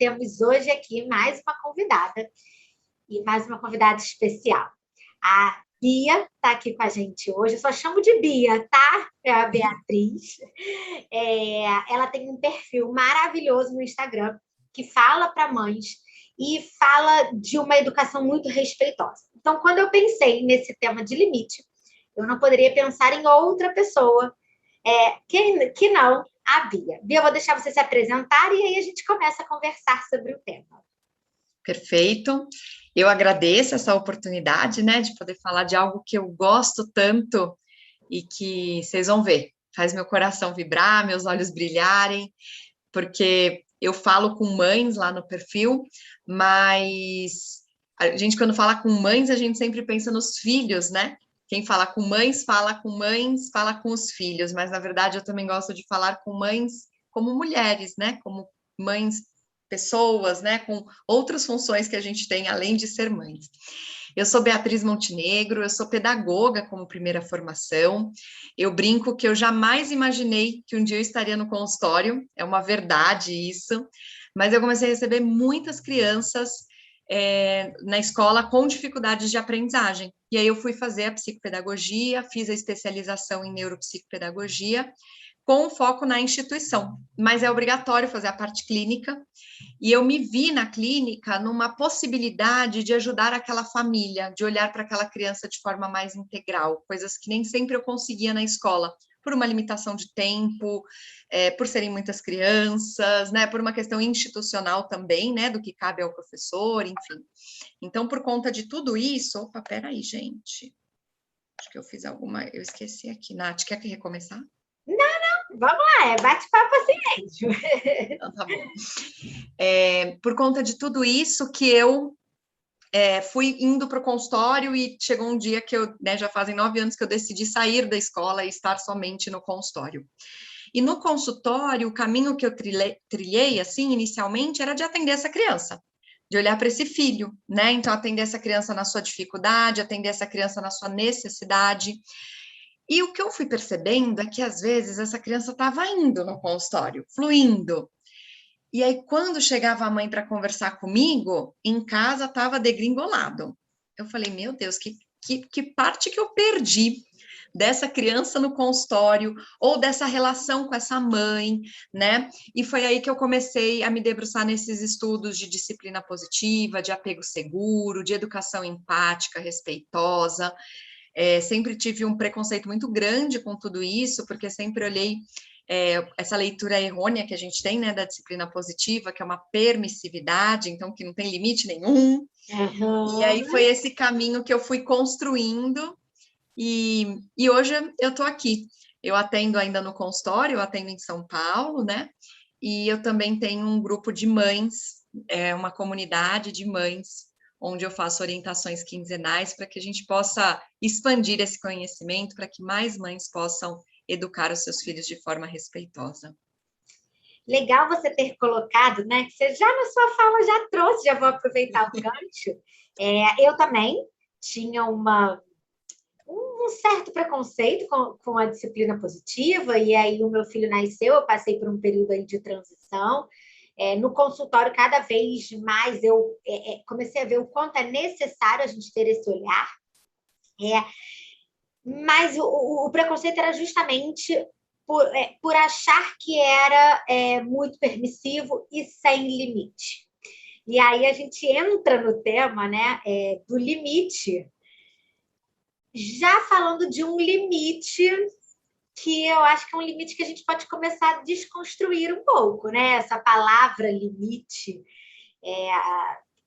temos hoje aqui mais uma convidada, e mais uma convidada especial. A Bia está aqui com a gente hoje, eu só chamo de Bia, tá? É a Beatriz. Ela tem um perfil maravilhoso no Instagram, que fala para mães e fala de uma educação muito respeitosa. Então, quando eu pensei nesse tema de limite, eu não poderia pensar em outra pessoa que não a Bia. Bia, eu vou deixar você se apresentar e aí a gente começa a conversar sobre o tema. Perfeito. Eu agradeço essa oportunidade, né, de poder falar de algo que eu gosto tanto e que vocês vão ver, faz meu coração vibrar, meus olhos brilharem, porque eu falo com mães lá no perfil, mas a gente, quando fala com mães, a gente sempre pensa nos filhos, né? Quem fala com mães, fala com os filhos, mas na verdade eu também gosto de falar com mães como mulheres, né? Como mães, pessoas, né? Com outras funções que a gente tem além de ser mães. Eu sou Beatriz Montenegro, eu sou pedagoga como primeira formação. Eu brinco que eu jamais imaginei que um dia eu estaria no consultório, é uma verdade isso, mas eu comecei a receber muitas crianças na escola com dificuldades de aprendizagem. E aí eu fui fazer a psicopedagogia, fiz a especialização em neuropsicopedagogia, com foco na instituição, mas é obrigatório fazer a parte clínica, e eu me vi na clínica numa possibilidade de ajudar aquela família, de olhar para aquela criança de forma mais integral, coisas que nem sempre eu conseguia na escola, por uma limitação de tempo, por serem muitas crianças, né, por uma questão institucional também, né, do que cabe ao professor, enfim. Então, por conta de tudo isso, opa, peraí, gente, acho que eu fiz alguma, eu esqueci aqui. Nath, quer que recomeçar? Não, vamos lá, bate-papo assim mesmo. Então, tá bom. Por conta de tudo isso que eu fui indo para o consultório e chegou um dia que eu, né, já fazem 9 anos que eu decidi sair da escola e estar somente no consultório. E no consultório, o caminho que eu trilhei, assim, inicialmente, era de atender essa criança, de olhar para esse filho, né? Então, atender essa criança na sua dificuldade, atender essa criança na sua necessidade. E o que eu fui percebendo é que, às vezes, essa criança estava indo no consultório, fluindo. E aí, quando chegava a mãe para conversar comigo, em casa estava degringolado. Eu falei, meu Deus, que parte que eu perdi dessa criança no consultório, ou dessa relação com essa mãe, né? E foi aí que eu comecei a me debruçar nesses estudos de disciplina positiva, de apego seguro, de educação empática, respeitosa. Sempre tive um preconceito muito grande com tudo isso, porque sempre olhei essa leitura errônea que a gente tem, né, da disciplina positiva, que é uma permissividade, então que não tem limite nenhum. Uhum. E aí foi esse caminho que eu fui construindo, e hoje eu estou aqui. Eu atendo ainda no consultório, eu atendo em São Paulo, né? E eu também tenho um grupo de mães, uma comunidade de mães, onde eu faço orientações quinzenais para que a gente possa expandir esse conhecimento, para que mais mães possam educar os seus filhos de forma respeitosa. Legal você ter colocado, né? Que você já na sua fala já trouxe, já vou aproveitar o gancho. Eu também tinha um certo preconceito com a disciplina positiva, e aí o meu filho nasceu, eu passei por um período aí de transição. No consultório, cada vez mais eu comecei a ver o quanto é necessário a gente ter esse olhar. Mas o preconceito era justamente por achar que era muito permissivo e sem limite. E aí a gente entra no tema, né, do limite, já falando de um limite que eu acho que é um limite que a gente pode começar a desconstruir um pouco, né? Essa palavra limite.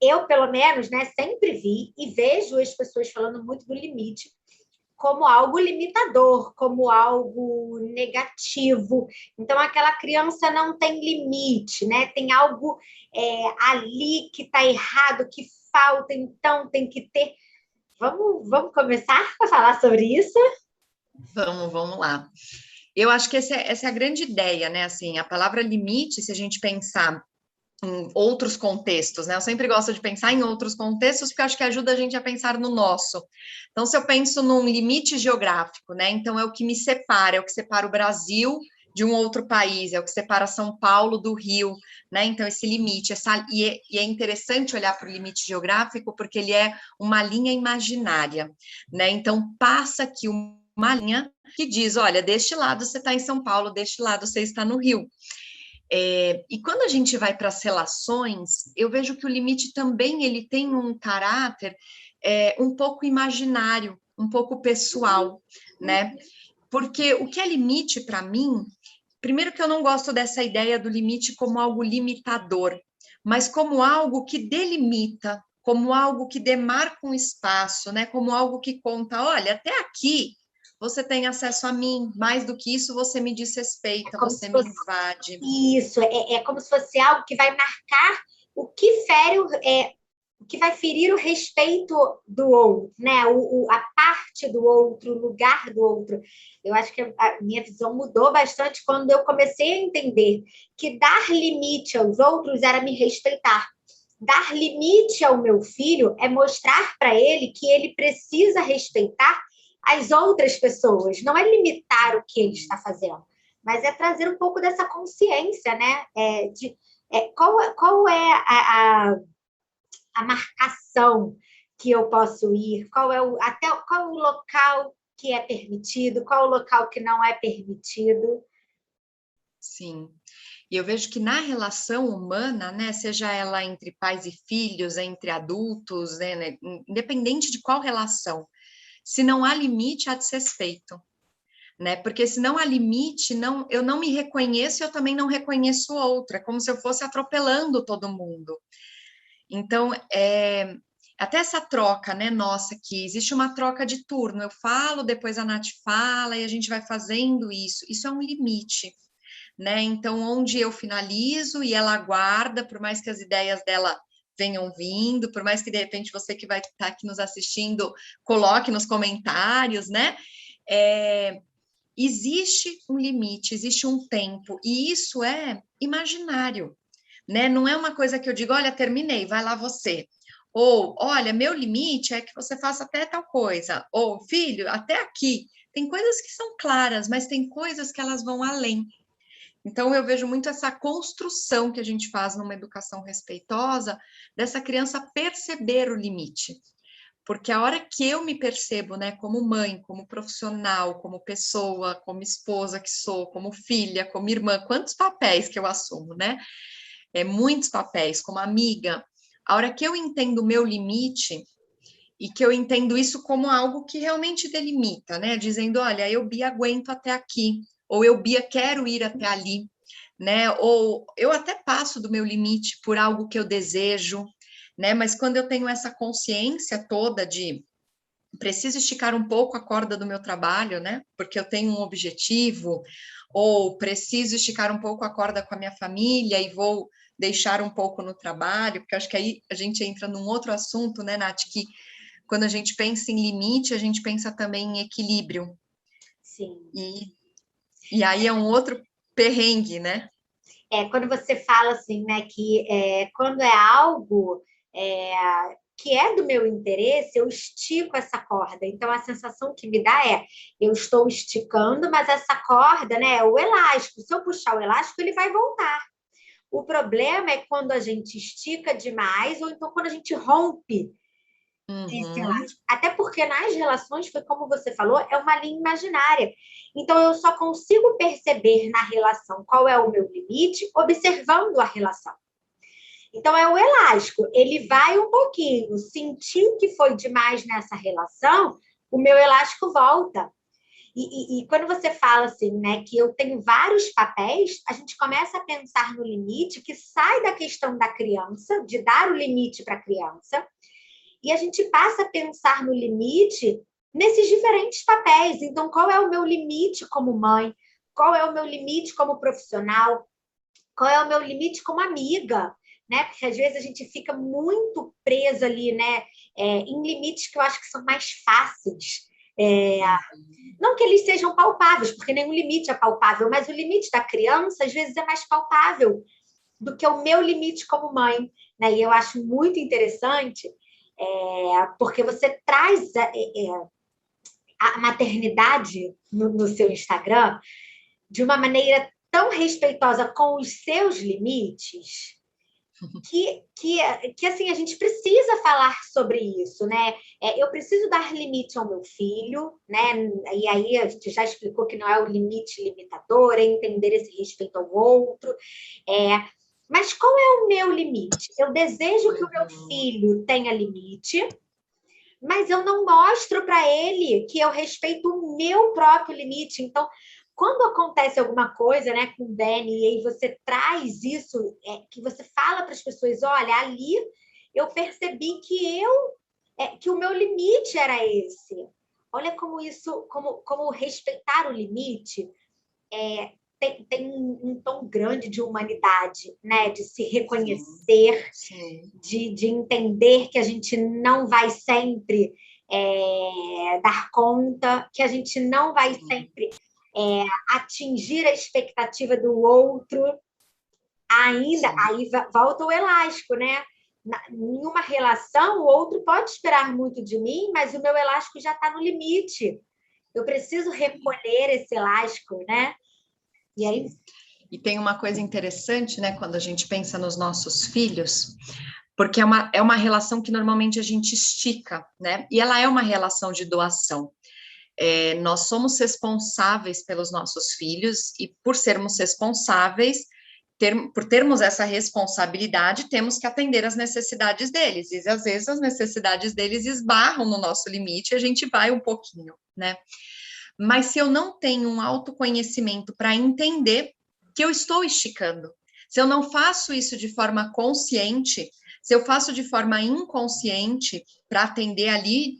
Eu, pelo menos, né, sempre vi e vejo as pessoas falando muito do limite como algo limitador, como algo negativo. Então, aquela criança não tem limite, né? Tem algo ali que está errado, que falta, então tem que ter. Vamos começar a falar sobre isso? Vamos lá. Eu acho que essa é a grande ideia, né? Assim, a palavra limite, se a gente pensar em outros contextos, né? Eu sempre gosto de pensar em outros contextos, porque eu acho que ajuda a gente a pensar no nosso. Então, se eu penso num limite geográfico, né? Então, é o que me separa, é o que separa o Brasil de um outro país, é o que separa São Paulo do Rio, né? Então, esse limite, e é interessante olhar para o limite geográfico, porque ele é uma linha imaginária, né? Então, passa aqui uma linha que diz, olha, deste lado você está em São Paulo, deste lado você está no Rio. E quando a gente vai para as relações, eu vejo que o limite também ele tem um caráter um pouco imaginário, um pouco pessoal, né? Porque o que é limite para mim, primeiro que eu não gosto dessa ideia do limite como algo limitador, mas como algo que delimita, como algo que demarca um espaço, né? Como algo que conta, olha, até aqui você tem acesso a mim, mais do que isso você me desrespeita, você me invade. Isso, é como se fosse algo que vai marcar o que fere o que vai ferir o respeito do outro, né? A parte do outro, o lugar do outro. Eu acho que a minha visão mudou bastante quando eu comecei a entender que dar limite aos outros era me respeitar. Dar limite ao meu filho é mostrar para ele que ele precisa respeitar as outras pessoas, não é limitar o que ele está fazendo, mas é trazer um pouco dessa consciência, né? Qual é a marcação que eu posso ir, qual é o local que é permitido, qual é o local que não é permitido. Sim. E eu vejo que na relação humana, né, seja ela entre pais e filhos, entre adultos, né, independente de qual relação, se não há limite, há desrespeito, né? Porque se não há limite, eu não me reconheço, eu também não reconheço outra, é como se eu fosse atropelando todo mundo. Então, até essa troca, né, nossa, aqui, existe uma troca de turno, eu falo, depois a Nath fala, e a gente vai fazendo isso é um limite, né? Então, onde eu finalizo e ela aguarda, por mais que as ideias dela venham vindo, por mais que de repente você que vai estar aqui nos assistindo coloque nos comentários, né? Existe um limite, existe um tempo, e isso é imaginário, né? Não é uma coisa que eu digo, olha, terminei, vai lá você. Ou, olha, meu limite é que você faça até tal coisa. Ou, filho, até aqui. Tem coisas que são claras, mas tem coisas que elas vão além. Então, eu vejo muito essa construção que a gente faz numa educação respeitosa, dessa criança perceber o limite. Porque a hora que eu me percebo, né, como mãe, como profissional, como pessoa, como esposa que sou, como filha, como irmã, quantos papéis que eu assumo, né? Muitos papéis, como amiga. A hora que eu entendo o meu limite e que eu entendo isso como algo que realmente delimita, né? Dizendo, olha, eu, Bia, aguento até aqui, ou eu, Bia, quero ir até ali, né? Ou eu até passo do meu limite por algo que eu desejo, né? Mas quando eu tenho essa consciência toda de preciso esticar um pouco a corda do meu trabalho, né? Porque eu tenho um objetivo, ou preciso esticar um pouco a corda com a minha família e vou deixar um pouco no trabalho, porque acho que aí a gente entra num outro assunto, né, Nath, que quando a gente pensa em limite, a gente pensa também em equilíbrio. Sim. E aí é um outro perrengue, né? Quando você fala assim, né, que quando é algo que é do meu interesse, eu estico essa corda. Então, a sensação que me dá eu estou esticando, mas essa corda, né, é o elástico. Se eu puxar o elástico, ele vai voltar. O problema é quando a gente estica demais, ou então quando a gente rompe esse elástico. Até porque nas relações, foi como você falou, é uma linha imaginária. Então, eu só consigo perceber na relação qual é o meu limite observando a relação. Então, é o elástico. Ele vai um pouquinho, sentiu que foi demais nessa relação, o meu elástico volta. E quando você fala assim, né, que eu tenho vários papéis, a gente começa a pensar no limite que sai da questão da criança, de dar o limite para a criança, e a gente passa a pensar no limite nesses diferentes papéis. Então, qual é o meu limite como mãe? Qual é o meu limite como profissional? Qual é o meu limite como amiga? Né? Porque às vezes a gente fica muito preso ali, né? Em limites que eu acho que são mais fáceis. Não que eles sejam palpáveis, porque nenhum limite é palpável, mas o limite da criança às vezes é mais palpável do que o meu limite como mãe. Né? E eu acho muito interessante, porque você traz a maternidade no seu Instagram de uma maneira tão respeitosa com os seus limites que assim, a gente precisa falar sobre isso, né? Eu preciso dar limite ao meu filho, né? E aí a gente já explicou que não é o limite limitador, é entender esse respeito ao outro. Mas qual é o meu limite? Eu desejo que o meu filho tenha limite, mas eu não mostro para ele que eu respeito o meu próprio limite. Então, quando acontece alguma coisa, né, com o Benny, e aí você traz isso, que você fala para as pessoas, olha, ali eu percebi que o meu limite era esse. Olha como isso, como respeitar o limite tem um tom grande de humanidade, né? De se reconhecer, sim. De entender que a gente não vai sempre dar conta, que a gente não vai sempre atingir a expectativa do outro. Ainda, Sim. aí volta o elástico, né? Em uma relação, o outro pode esperar muito de mim, mas o meu elástico já está no limite. Eu preciso recolher esse elástico, né? E aí. E tem uma coisa interessante, né, quando a gente pensa nos nossos filhos, porque é uma relação que normalmente a gente estica, né? E ela é uma relação de doação. Nós somos responsáveis pelos nossos filhos, e por sermos responsáveis, por termos essa responsabilidade, temos que atender às necessidades deles, e às vezes as necessidades deles esbarram no nosso limite, e a gente vai um pouquinho, né? Mas se eu não tenho um autoconhecimento para entender que eu estou esticando, se eu não faço isso de forma consciente, se eu faço de forma inconsciente para atender ali,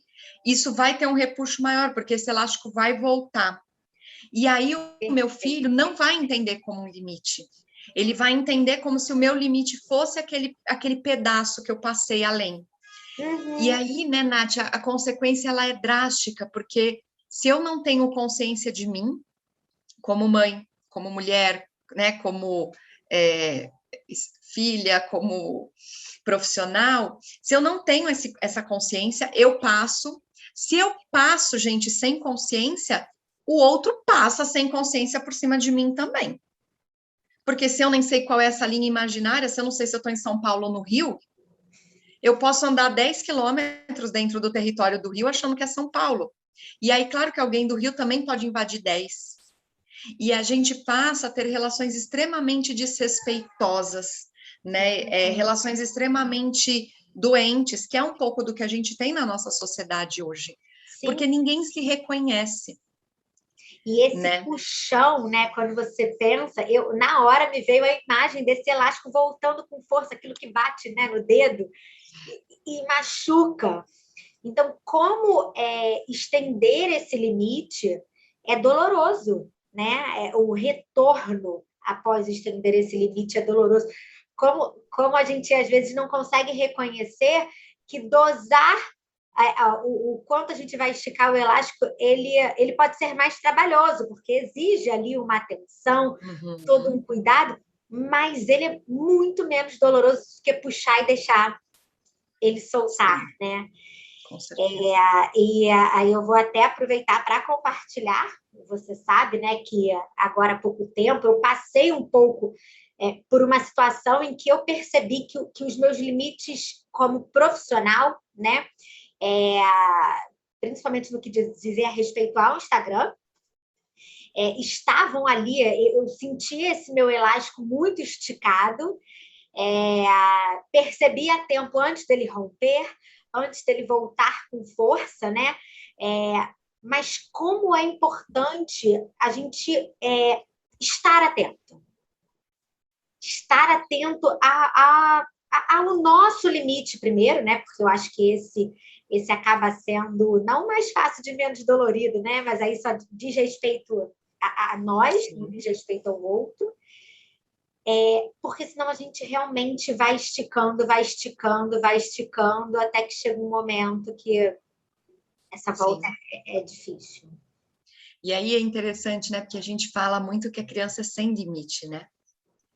isso vai ter um repuxo maior, porque esse elástico vai voltar. E aí o meu filho não vai entender como um limite. Ele vai entender como se o meu limite fosse aquele pedaço que eu passei além. Uhum. E aí, né, Nath, a consequência ela é drástica, porque se eu não tenho consciência de mim, como mãe, como mulher, né, como filha, como profissional, se eu não tenho essa consciência, eu passo. Se eu passo, gente, sem consciência, o outro passa sem consciência por cima de mim também. Porque se eu nem sei qual é essa linha imaginária, se eu não sei se eu estou em São Paulo ou no Rio, eu posso andar 10 quilômetros dentro do território do Rio achando que é São Paulo. E aí, claro que alguém do Rio também pode invadir 10. E a gente passa a ter relações extremamente desrespeitosas, né? Relações extremamente doentes, que é um pouco do que a gente tem na nossa sociedade hoje. Sim. Porque ninguém se reconhece. E esse puxão, né? Quando você pensa, na hora me veio a imagem desse elástico voltando com força, aquilo que bate, né, no dedo e machuca. Então, como estender esse limite é doloroso, né? O retorno após estender esse limite é doloroso. Como a gente às vezes não consegue reconhecer que dosar o quanto a gente vai esticar o elástico, ele pode ser mais trabalhoso, porque exige ali uma atenção, todo um cuidado, mas ele é muito menos doloroso do que puxar e deixar ele soltar, sim, né? Com certeza. E aí eu vou até aproveitar para compartilhar. Você sabe, né, que agora há pouco tempo eu passei um pouco por uma situação em que eu percebi que os meus limites como profissional, né, principalmente no que dizer a respeito ao Instagram, estavam ali. Eu senti esse meu elástico muito esticado, percebi a tempo antes dele romper, antes dele voltar com força, né? Mas como é importante a gente estar atento. Estar atento ao nosso limite primeiro, né? Porque eu acho que esse acaba sendo não mais fácil de menos dolorido, né? Mas aí só diz respeito a nós, não diz respeito ao outro. Porque senão a gente realmente vai esticando, vai esticando, vai esticando, até que chega um momento que essa volta é difícil. E aí é interessante, né? Porque a gente fala muito que a criança é sem limite, né?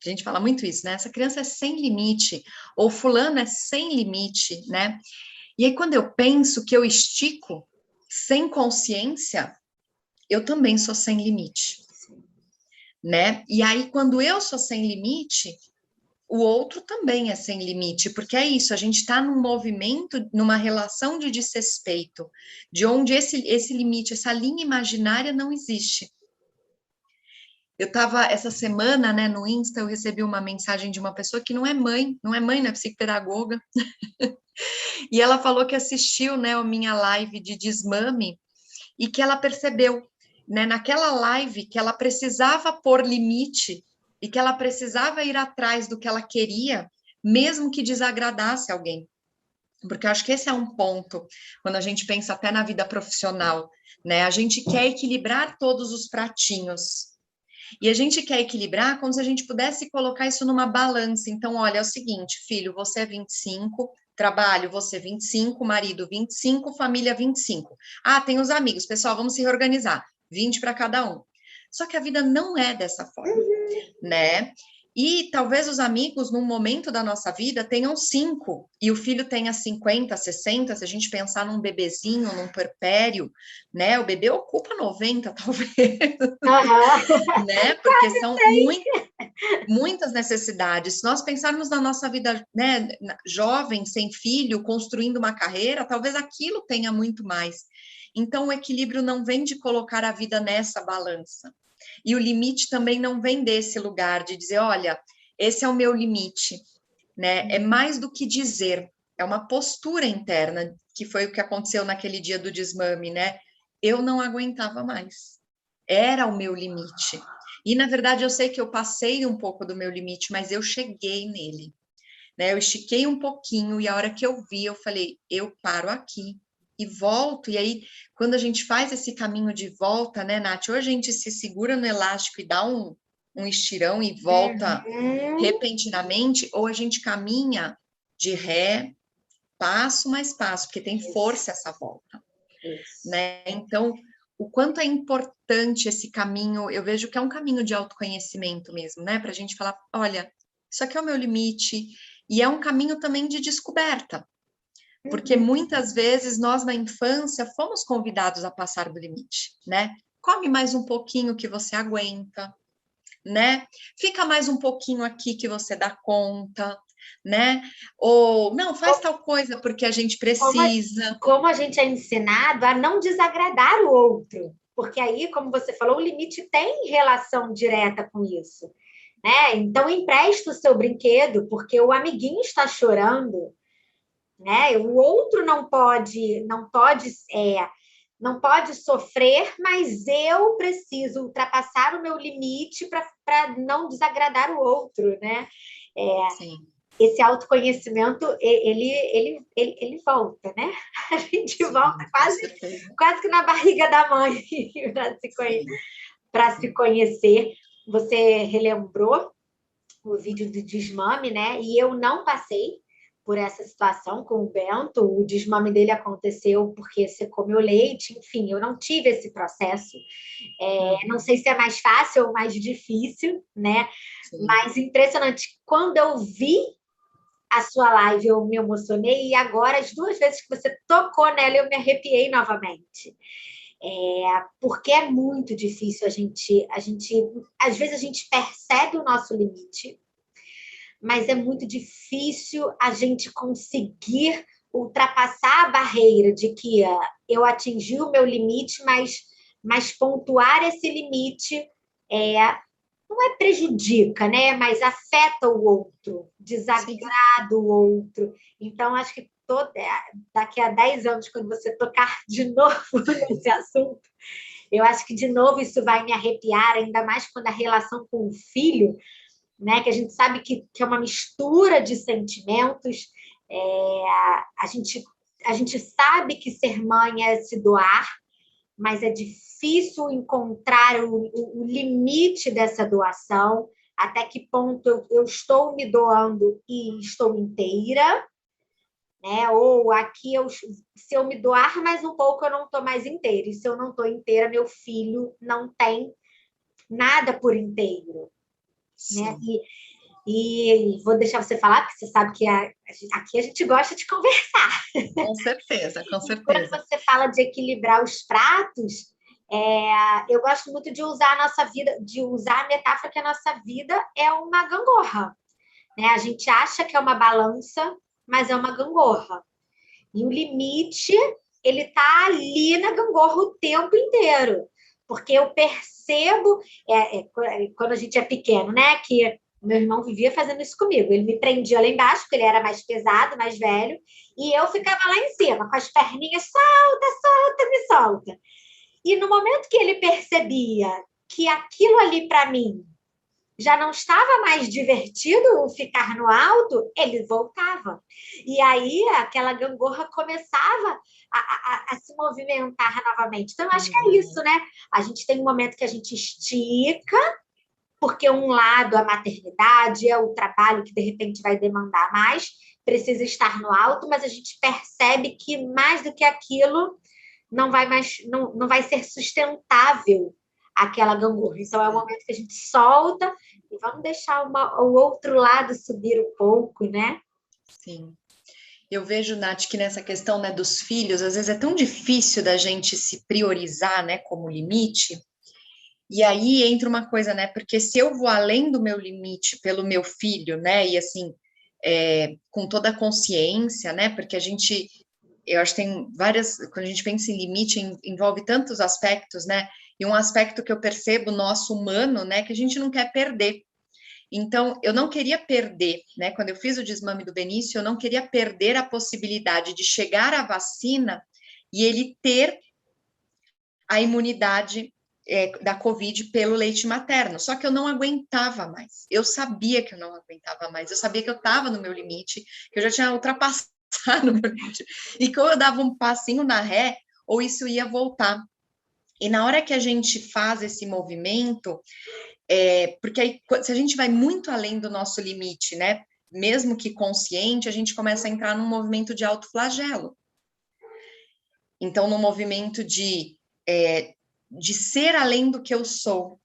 A gente fala muito isso, né? Essa criança é sem limite, ou fulano é sem limite, né? E aí quando eu penso que eu estico sem consciência, eu também sou sem limite. né? E aí, quando eu sou sem limite, o outro também é sem limite, porque é isso, a gente está num movimento, numa relação de desrespeito, de onde esse limite, essa linha imaginária não existe. Eu estava, essa semana, né, no Insta, eu recebi uma mensagem de uma pessoa que não é mãe, não é psicopedagoga, e ela falou que assistiu, né, a minha live de desmame, e que ela percebeu, né, naquela live, que ela precisava pôr limite e que ela precisava ir atrás do que ela queria, mesmo que desagradasse alguém. Porque eu acho que esse é um ponto, quando a gente pensa até na vida profissional, né? A gente quer equilibrar todos os pratinhos. E a gente quer equilibrar como se a gente pudesse colocar isso numa balança. Então, olha, é o seguinte, filho, você é 25, trabalho, você 25, marido 25, família 25. Ah, tem os amigos, pessoal, vamos se reorganizar. 20 para cada um. Só que a vida não é dessa forma, né? E talvez os amigos, num momento da nossa vida, tenham 5, e o filho tenha 50, 60, se a gente pensar num bebezinho, num puerpério, né? O bebê ocupa 90, talvez, né? Porque são muitas necessidades. Se nós pensarmos na nossa vida, né, jovem, sem filho, construindo uma carreira, talvez aquilo tenha muito mais. Então, o equilíbrio não vem de colocar a vida nessa balança. E o limite também não vem desse lugar de dizer, olha, esse é o meu limite, né? É mais do que dizer, é uma postura interna, que foi o que aconteceu naquele dia do desmame, né? Eu não aguentava mais. Era o meu limite. E, na verdade, eu sei que eu passei um pouco do meu limite, mas eu cheguei nele, né? Eu estiquei um pouquinho e a hora que eu vi, eu falei, eu paro aqui e volto. E aí, quando a gente faz esse caminho de volta, né, Nath? Ou a gente se segura no elástico e dá um estirão e volta repentinamente, ou a gente caminha de ré, passo mais passo, porque tem força essa volta, né? Então, o quanto é importante esse caminho, eu vejo que é um caminho de autoconhecimento mesmo, né? Para a gente falar, olha, isso aqui é o meu limite, e é um caminho também de descoberta, porque muitas vezes nós na infância fomos convidados a passar do limite, né? Come mais um pouquinho que você aguenta, né? Fica mais um pouquinho aqui que você dá conta, né? Ou não, faz tal coisa porque a gente precisa. Como a gente é ensinado a não desagradar o outro. Porque aí, como você falou, o limite tem relação direta com isso, né? Então, empresta o seu brinquedo, porque o amiguinho está chorando, né? O outro não pode sofrer, mas eu preciso ultrapassar o meu limite para não desagradar o outro, né? Sim. Esse autoconhecimento, ele volta, né? A gente Sim, volta quase que na barriga da mãe para se conhecer. Você relembrou o vídeo do desmame, né? E eu não passei por essa situação com o Bento. O desmame dele aconteceu porque secou meu leite, enfim, eu não tive esse processo. Não sei se é mais fácil ou mais difícil, né? Sim. Mas impressionante. Quando eu vi a sua live, eu me emocionei, e agora, as 2 vezes que você tocou nela, eu me arrepiei novamente. Porque é muito difícil às vezes a gente percebe o nosso limite, mas é muito difícil a gente conseguir ultrapassar a barreira de que eu atingi o meu limite, mas pontuar esse limite não é prejudica, né? Mas afeta o outro, desagrada o outro. Então, acho que daqui a 10 anos, quando você tocar de novo nesse assunto, eu acho que de novo isso vai me arrepiar, ainda mais quando a relação com o filho, né? Que a gente sabe que é uma mistura de sentimentos. A gente sabe que ser mãe é se doar, mas é difícil encontrar o limite dessa doação, até que ponto eu estou me doando e estou inteira, né? Ou aqui, se eu me doar mais um pouco, eu não estou mais inteira, e se eu não estou inteira, meu filho não tem nada por inteiro, né? E vou deixar você falar, porque você sabe que aqui a gente gosta de conversar. Com certeza, com certeza. Quando você fala de equilibrar os pratos, Eu gosto muito de usar a nossa vida, de usar a metáfora que a nossa vida é uma gangorra, né? A gente acha que é uma balança, mas é uma gangorra. E o limite, ele tá ali na gangorra o tempo inteiro. Porque eu percebo, quando a gente é pequeno, né? Que meu irmão vivia fazendo isso comigo. Ele me prendia lá embaixo, porque ele era mais pesado, mais velho, e eu ficava lá em cima, com as perninhas, solta, solta, me solta. E no momento que ele percebia que aquilo ali para mim já não estava mais divertido ficar no alto, ele voltava. E aí aquela gangorra começava a se movimentar novamente. Então, eu acho que é isso, né? A gente tem um momento que a gente estica, porque um lado, a maternidade, é o trabalho que de repente vai demandar mais, precisa estar no alto, mas a gente percebe que mais do que aquilo não vai mais, não vai ser sustentável aquela gangorra. Então é o momento que a gente solta e vamos deixar o outro lado subir um pouco, né? Sim. Eu vejo, Nath, que nessa questão, né, dos filhos, às vezes é tão difícil da gente se priorizar, né, como limite. E aí entra uma coisa, né? Porque se eu vou além do meu limite pelo meu filho, né? E assim, com toda a consciência, né? Porque a gente, eu acho que tem várias, quando a gente pensa em limite, envolve tantos aspectos, né? E um aspecto que eu percebo nosso humano, né? Que a gente não quer perder. Então, eu não queria perder, né? Quando eu fiz o desmame do Benício, eu não queria perder a possibilidade de chegar à vacina e ele ter a imunidade da Covid pelo leite materno. Só que eu não aguentava mais. Eu sabia que eu não aguentava mais. Eu sabia que eu estava no meu limite, que eu já tinha ultrapassado o meu limite. E que ou eu dava um passinho na ré, ou isso ia voltar. E na hora que a gente faz esse movimento, porque aí, se a gente vai muito além do nosso limite, né? Mesmo que consciente, a gente começa a entrar num movimento de autoflagelo. Então, no movimento de ser além do que eu sou.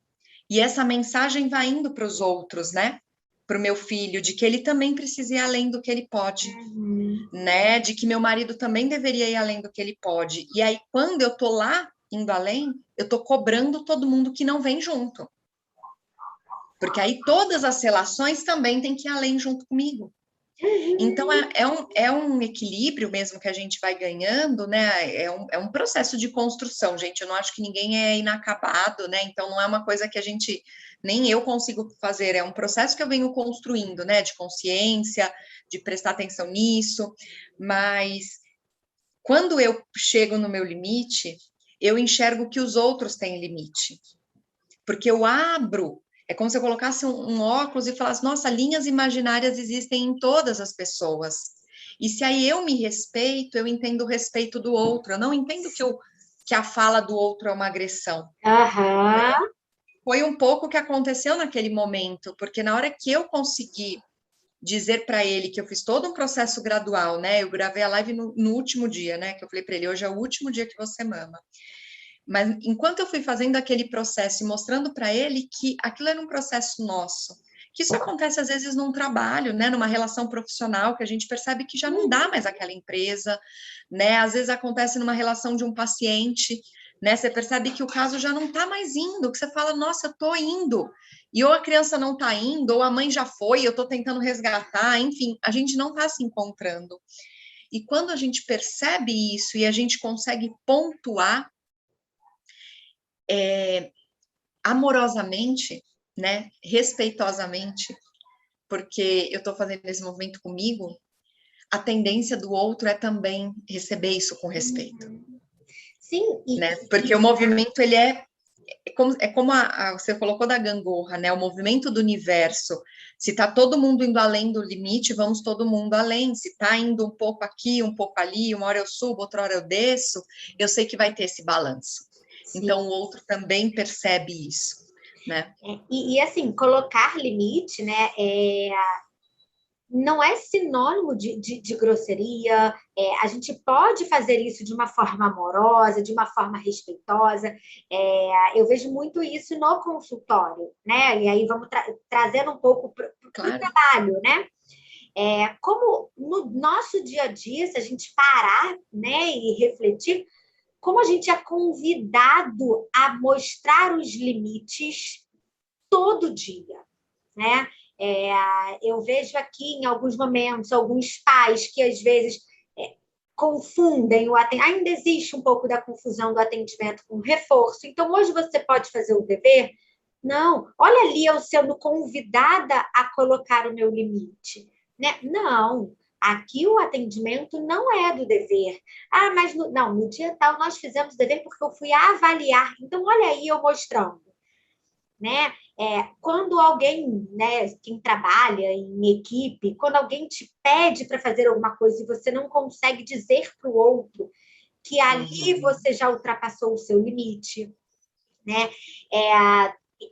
E essa mensagem vai indo para os outros, né? Para o meu filho, de que ele também precisa ir além do que ele pode, né? De que meu marido também deveria ir além do que ele pode. E aí, quando eu tô lá, indo além, eu tô cobrando todo mundo que não vem junto. Porque aí todas as relações também têm que ir além junto comigo. Então, é um equilíbrio mesmo que a gente vai ganhando, né? É um processo de construção, gente. Eu não acho que ninguém é inacabado, né? Então, não é uma coisa que a gente, nem eu consigo fazer, é um processo que eu venho construindo, né? De consciência, de prestar atenção nisso. Mas, quando eu chego no meu limite, eu enxergo que os outros têm limite. Porque eu abro. É como se eu colocasse um óculos e falasse, nossa, linhas imaginárias existem em todas as pessoas. E se aí eu me respeito, eu entendo o respeito do outro. Eu não entendo que a fala do outro é uma agressão. Aham. Foi um pouco o que aconteceu naquele momento, porque na hora que eu consegui dizer para ele que eu fiz todo um processo gradual, né? Eu gravei a live no último dia, né? Que eu falei para ele, hoje é o último dia que você mama. Mas enquanto eu fui fazendo aquele processo e mostrando para ele que aquilo era um processo nosso, que isso acontece às vezes num trabalho, né, numa relação profissional, que a gente percebe que já não dá mais aquela empresa, né? Às vezes acontece numa relação de um paciente, né? Você percebe que o caso já não está mais indo, que você fala, nossa, eu estou indo. E ou a criança não está indo, ou a mãe já foi, eu estou tentando resgatar, enfim, a gente não está se encontrando. E quando a gente percebe isso e a gente consegue pontuar amorosamente, né, respeitosamente, porque eu estou fazendo esse movimento comigo, a tendência do outro é também receber isso com respeito. Sim, Né? Porque o movimento, ele é como você colocou da gangorra, né? O movimento do universo. Se está todo mundo indo além do limite, vamos todo mundo além. Se está indo um pouco aqui, um pouco ali, uma hora eu subo, outra hora eu desço, eu sei que vai ter esse balanço. Sim. Então, o outro também percebe isso, né? E assim, colocar limite, né? Não é sinônimo de grosseria. A gente pode fazer isso de uma forma amorosa, de uma forma respeitosa. Eu vejo muito isso no consultório, né? E aí vamos trazendo um pouco para o trabalho, né? Como no nosso dia a dia, se a gente parar, né, e refletir, como a gente é convidado a mostrar os limites todo dia, né? Eu vejo aqui em alguns momentos alguns pais que às vezes confundem o atendimento. Ainda existe um pouco da confusão do atendimento com reforço. Então, hoje você pode fazer o dever? Não. Olha ali eu sendo convidada a colocar o meu limite. Né? Não. Aqui o atendimento não é do dever. Mas no dia tal nós fizemos o dever porque eu fui avaliar. Então, olha aí eu mostrando. Né? Quando alguém, né, quem trabalha em equipe, quando alguém te pede para fazer alguma coisa e você não consegue dizer para o outro que ali você já ultrapassou o seu limite, né?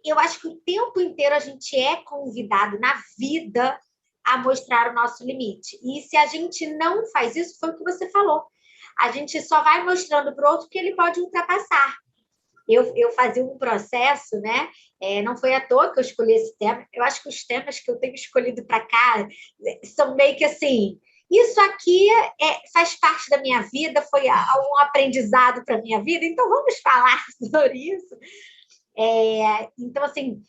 Eu acho que o tempo inteiro a gente é convidado na vida a mostrar o nosso limite. E se a gente não faz isso, foi o que você falou. A gente só vai mostrando para o outro que ele pode ultrapassar. Eu fazia um processo, né? Não foi à toa que eu escolhi esse tema. Eu acho que os temas que eu tenho escolhido para cá são meio que assim. Isso aqui faz parte da minha vida, foi um aprendizado para a minha vida, então vamos falar sobre isso. Então, assim,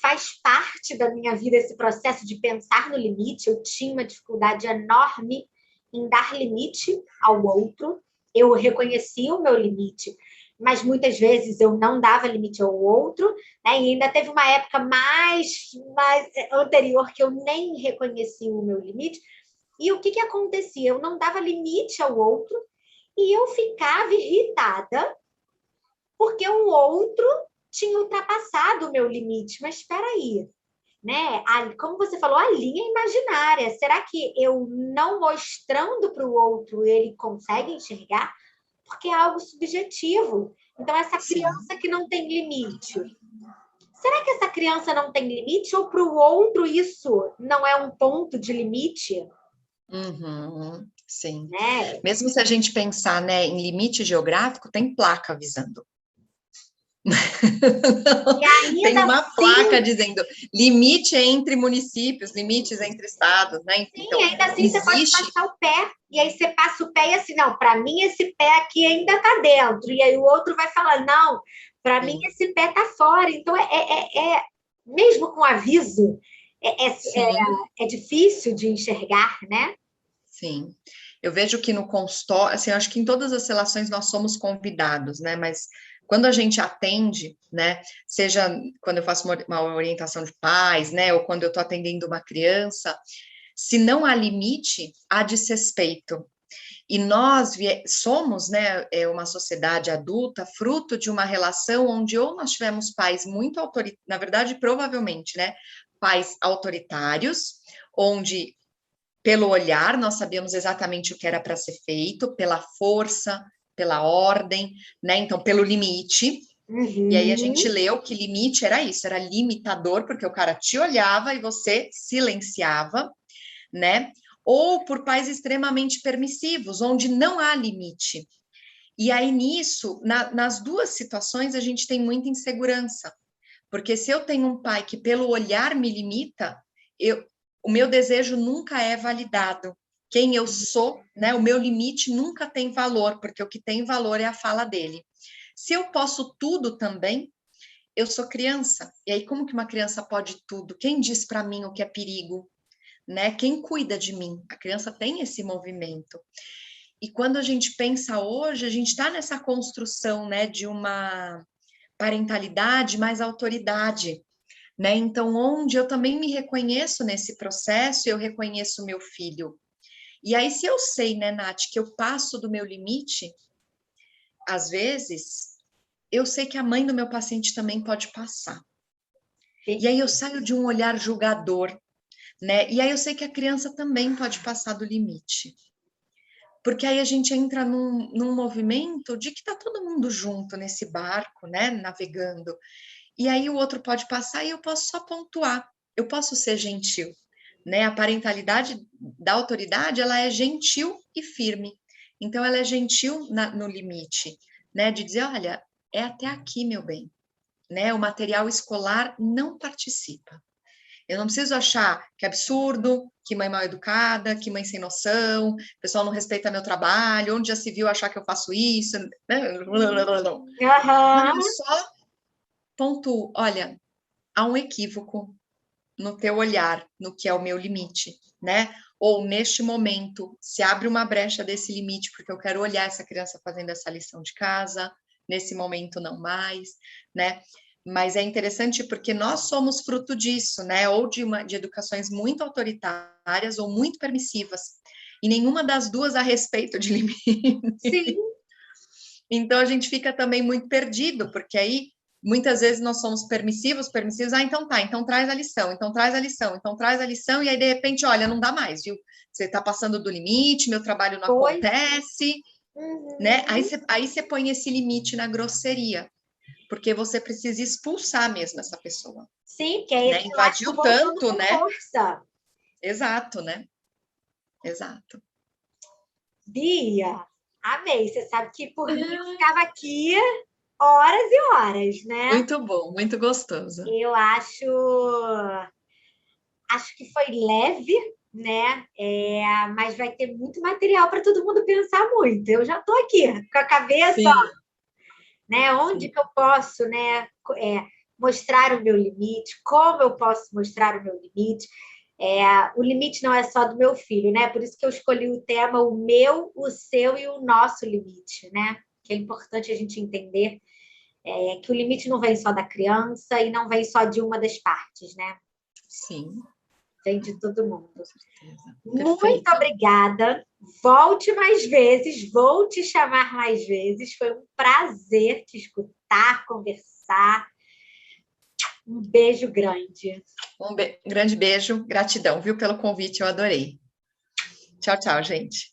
faz parte da minha vida esse processo de pensar no limite. Eu tinha uma dificuldade enorme em dar limite ao outro. Eu reconhecia o meu limite, mas muitas vezes eu não dava limite ao outro, né? E ainda teve uma época mais anterior que eu nem reconhecia o meu limite. E o que acontecia? Eu não dava limite ao outro e eu ficava irritada porque o outro tinha ultrapassado o meu limite. Mas espera aí, né? Como você falou, a linha imaginária. Será que eu não mostrando para o outro ele consegue enxergar? Porque é algo subjetivo. Então, essa criança que não tem limite, será que essa criança não tem limite? Ou para o outro isso não é um ponto de limite? Sim. Né? Mesmo se a gente pensar, né, em limite geográfico, tem placa avisando. Tem uma assim, placa dizendo limite entre municípios, limites entre estados, né? Sim, então, ainda assim você pode passar o pé, e aí você passa o pé e assim, não, para mim esse pé aqui ainda está dentro, e aí o outro vai falar, não, para mim esse pé está fora. Então, mesmo com aviso, é difícil de enxergar, né? Sim. Eu vejo que no consultório, assim, eu acho que em todas as relações nós somos convidados, né? Mas quando a gente atende, né? Seja quando eu faço uma orientação de pais, né? Ou quando eu estou atendendo uma criança, se não há limite, há desrespeito. E nós somos, né, uma sociedade adulta, fruto de uma relação onde ou nós tivemos pais muito autoritários, na verdade, provavelmente, né? Pais autoritários, onde pelo olhar, nós sabíamos exatamente o que era para ser feito, pela força, pela ordem, né? Então, pelo limite. E aí a gente leu que limite era isso, era limitador, porque o cara te olhava e você silenciava, né? Ou por pais extremamente permissivos, onde não há limite. E aí nisso, nas duas situações, a gente tem muita insegurança. Porque se eu tenho um pai que pelo olhar me limita, o meu desejo nunca é validado. Quem eu sou, né? O meu limite nunca tem valor, porque o que tem valor é a fala dele. Se eu posso tudo também, eu sou criança. E aí, como que uma criança pode tudo? Quem diz para mim o que é perigo? Né? Quem cuida de mim? A criança tem esse movimento. E quando a gente pensa hoje, a gente está nessa construção, né, de uma parentalidade mais autoridade. Né? Então, onde eu também me reconheço nesse processo, eu reconheço meu filho. E aí, se eu sei, né, Nath, que eu passo do meu limite, às vezes, eu sei que a mãe do meu paciente também pode passar. E aí eu saio de um olhar julgador, né? E aí eu sei que a criança também pode passar do limite. Porque aí a gente entra num movimento de que tá todo mundo junto nesse barco, né, navegando. E aí o outro pode passar e eu posso só pontuar, eu posso ser gentil, né? A parentalidade da autoridade, ela é gentil e firme. Então, ela é gentil no limite, né? De dizer, olha, é até aqui, meu bem, né? O material escolar não participa. Eu não preciso achar que é absurdo, que mãe mal educada, que mãe sem noção, o pessoal não respeita meu trabalho, onde já se viu achar que eu faço isso, né? Não, Aham. eu só pontuo, olha, há um equívoco no teu olhar, no que é o meu limite, né? Ou neste momento, se abre uma brecha desse limite, porque eu quero olhar essa criança fazendo essa lição de casa, nesse momento não mais, né? Mas é interessante porque nós somos fruto disso, né? Ou de educações muito autoritárias ou muito permissivas. E nenhuma das duas a respeito de limite. Sim. Então a gente fica também muito perdido, porque aí muitas vezes nós somos permissivos, então tá, então traz a lição, então traz a lição, então traz a lição, e aí de repente, olha, não dá mais, viu? Você tá passando do limite, meu trabalho não Pois. acontece, né? Aí você põe esse limite na grosseria, porque você precisa expulsar mesmo essa pessoa. Sim, que é Né? esse elástico Invadiu voltando tanto, com né? força. Exato, né? Exato. Bia, amei. Você sabe que por mim eu ficava aqui horas e horas, né? Muito bom, muito gostoso. Eu acho que foi leve, né? Mas vai ter muito material para todo mundo pensar muito. Eu já estou aqui com a cabeça, Sim, né? Onde sim. que eu posso, né? Mostrar o meu limite? Como eu posso mostrar o meu limite? O limite não é só do meu filho, né? Por isso que eu escolhi o tema o meu, o seu e o nosso limite, né? Que é importante a gente entender que o limite não vem só da criança e não vem só de uma das partes, né? Sim, Vem de todo com mundo. certeza. Muito Perfeito. obrigada. Volte mais vezes, vou te chamar mais vezes. Foi um prazer te escutar, conversar. Um beijo grande. Grande beijo, gratidão, viu, pelo convite, eu adorei. Tchau, tchau, gente.